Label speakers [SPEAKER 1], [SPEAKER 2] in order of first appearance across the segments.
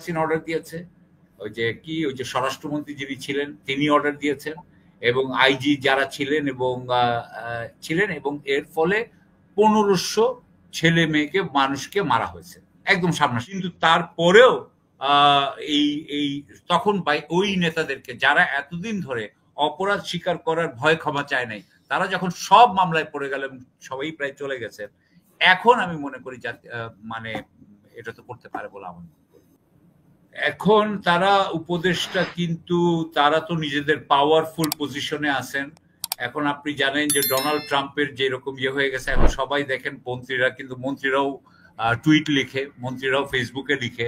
[SPEAKER 1] Hasina order দিয়েছে, ওই যে স্বরাষ্ট্রমন্ত্রী যিনি ছিলেন তিনি অর্ডার দিয়েছেন, এবং আইজি যারা ছিলেন এবং এর ফলে 1500 ছেলে মেয়েকে মানুষকে মারা হয়েছে একদম সামনাসামনি। কিন্তু তারপরেও এই এই তখন ওই নেতাদেরকে যারা এতদিন ধরে অপরাধ স্বীকার করার ভয় ক্ষমা চায় নাই, তারা যখন সব মামলায় পড়ে গেল এবং সবাই প্রায় চলে গেছে, এখন আমি মনে করি মানে এটা তো করতে পারে বলে আমার মনে করি। এখন তারা উপদেষ্টা, কিন্তু তারা তো নিজেদের পাওয়ারফুল পজিশনে আছেন। এখন আপনি জানেন যে ডোনাল্ড ট্রাম্পের যেরকম হয়ে গেছে, এখন সবাই দেখেন মন্ত্রীরাও টুইট লিখে, মন্ত্রীরাও ফেসবুকে লিখে।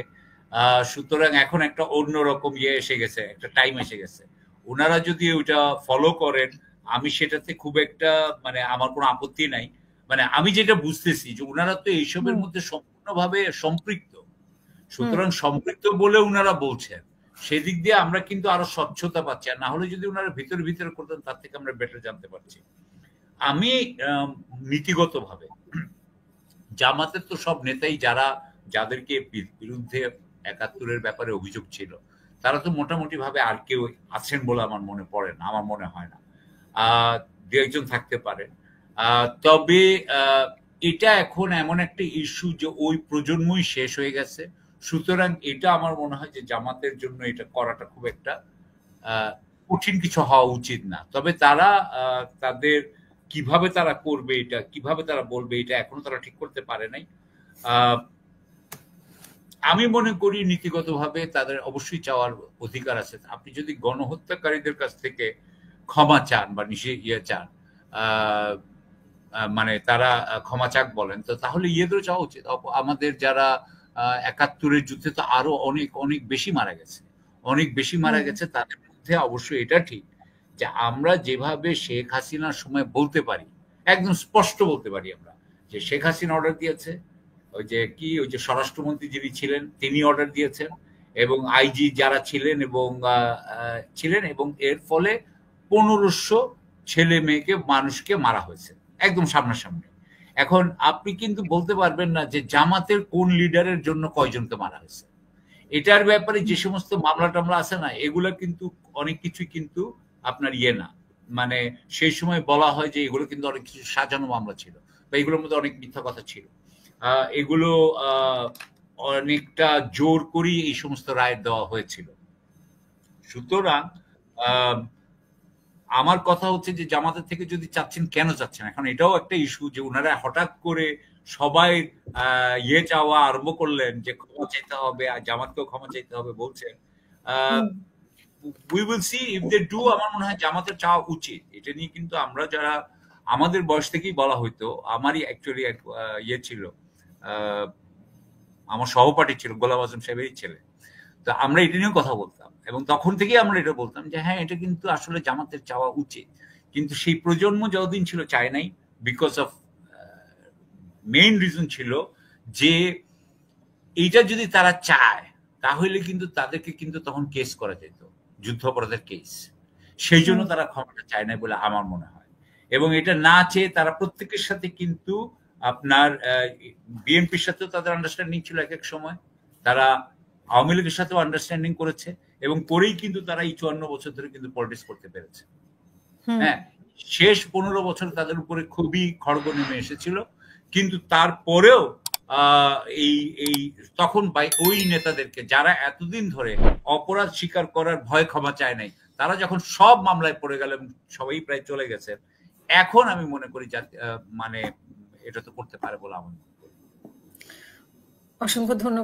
[SPEAKER 1] সুতরাং এখন একটা অন্যরকম এসে গেছে, একটা টাইম এসে গেছে। ওনারা যদি ওইটা ফলো করেন, আমি সেটাতে খুব একটা মানে আমার কোনো আপত্তি নাই। মানে আমি যেটা বুঝতেছি যে ওনারা তো এইসবের মধ্যে সম্পূর্ণভাবে সম্পৃক্ত। সুতরাং সম্পৃক্ত বলে ওনারা বলছেন, সেদিক দিয়ে আমরা কিন্তু আরো স্বচ্ছতা পাচ্ছি। আর না হলে যদি ওনারা ভিতরে করতেন, তার থেকে আমরা বেটার জানতে পারছি। আমি নীতিগতভাবে জামাতের তো সব নেতাই যাদেরকে বিরুদ্ধে ৭১-এর ব্যাপারে অভিযোগ ছিল, তারা তো মোটামুটি ভাবে আর কেউ আছেন বলে আমার মনে পড়ে না, আমার মনে হয় না। দু একজন থাকতে পারে। তবে এটা এখন এমন একটা ইস্যু যে ওই প্রজন্মই শেষ হয়ে গেছে। সুতরাং এটা আমার মনে হয় যে জামাতের জন্য এটা করাটা খুব একটা কঠিন কিছু হওয়া উচিত না। তবে তারা তাদের কিভাবে তারা করবে, এটা কিভাবে তারা বলবে, এটা এখনো তারা ঠিক করতে পারে নাই। আমি মনে করি নীতিগতভাবে তাদের অবশ্যই চাওয়ার অধিকার আছে। আপনি যদি গণহত্যাকারীদের কাছ থেকে ক্ষমা চান বা চান, মানে তারা ক্ষমা চাক বলেন, তো তাহলে ইয়েদেরও চাওয়া উচিত। আমাদের যারা ৭১-এর যুদ্ধে তো আরো অনেক অনেক বেশি মারা গেছে, তাদের মধ্যে অবশ্যই এটা ঠিক যে আমরা যেভাবে শেখ হাসিনার সময় বলতে পারি, একদম স্পষ্ট বলতে পারি আমরা যে শেখ হাসিনা অর্ডার দিয়েছে, ওই যে স্বরাষ্ট্রমন্ত্রী যিনি ছিলেন তিনি অর্ডার দিয়েছেন, এবং আইজি যারা ছিলেন এবং এর ফলে 1500 ছেলে মেয়েকে মানুষকে মারা হয়েছে একদম সামনাসামনি। এখন আপনি কিন্তু বলতে পারবেন না যে জামাতের কোন লিডারের জন্য কয়জনকে মারা হয়েছে। এটার ব্যাপারে যে সমস্ত মামলা টামলা আছে না, এগুলো কিন্তু অনেক কিছুই কিন্তু আপনার না, মানে সেই সময় বলা হয় যে এগুলো কিন্তু অনেক কিছু সাজানো মামলা ছিল, বা এগুলোর মধ্যে অনেক মিথ্যা কথা ছিল। এগুলো অনেকটা জোর করেই এই সমস্ত রায় দেওয়া হয়েছিল। সুতরাং আমার কথা হচ্ছে যে জামাতের থেকে যদি চাচ্ছেন, কেন চাচ্ছেন? এখন এটাও একটা ইস্যু যে ওনারা হঠাৎ করে সবাই চাওয়া আরম্ভ করলেন যে ক্ষমা চাইতে হবে, আর জামাতকেও ক্ষমা চাইতে হবে বলছেন। We will see if they do. আমার মনে হয় জামাতের চাওয়া উচিত। এটা নিয়ে কিন্তু আমরা যারা আমাদের বয়স থেকেই বলা হইতো, আমারই অ্যাকচুয়ালি এক ছিল, আমার সহপাঠী ছিল, গোলাম আজম সাহেবেরই ছেলে। তো আমরা এটা নিয়েও কথা বলতাম, এবং তখন থেকেই আমরা এটা বলতাম যে হ্যাঁ, এটা কিন্তু আসলে জামাতের চাওয়া উচিত। কিন্তু সেই প্রজন্ম যতদিন ছিল চায় নাই, বিকজ অফ মেইন রিজন ছিল যে এইটা যদি তারা চায়, তাহলে কিন্তু তাদেরকে কিন্তু তখন কেস করা যেত, যুদ্ধাপরাধের কেস। সেই জন্য তারা ক্ষমাটা চায় না বলে আমার মনে হয়। এবং এটা না চেয়ে তারা প্রত্যেকের সাথে কিন্তু আপনার বিএনপির সাথেও তাদের আন্ডারস্ট্যান্ডিং ছিল এক এক সময়, তারা আওয়ামী লীগের সাথেও আন্ডারস্ট্যান্ডিং করেছে, এবং করেই কিন্তু তারা এই 54 বছর ধরে কিন্তু পলিটিক্স করতে পেরেছে। হ্যাঁ, শেষ 15 বছর তাদের উপরে খুবই খড়গ নেমে এসেছিল, কিন্তু তারপরেও তখন ওই নেতাদেরকে যারা এতদিন ধরে অপরাধ স্বীকার করার ভয় ক্ষমা চায় নাই, তারা যখন সব মামলায় পড়ে গেল এবং সবাই প্রায় চলে গেছে, এখন আমি মনে করি মানে এটা তো করতে পারে বলে আমার মনে করি।
[SPEAKER 2] অসংখ্য ধন্যবাদ।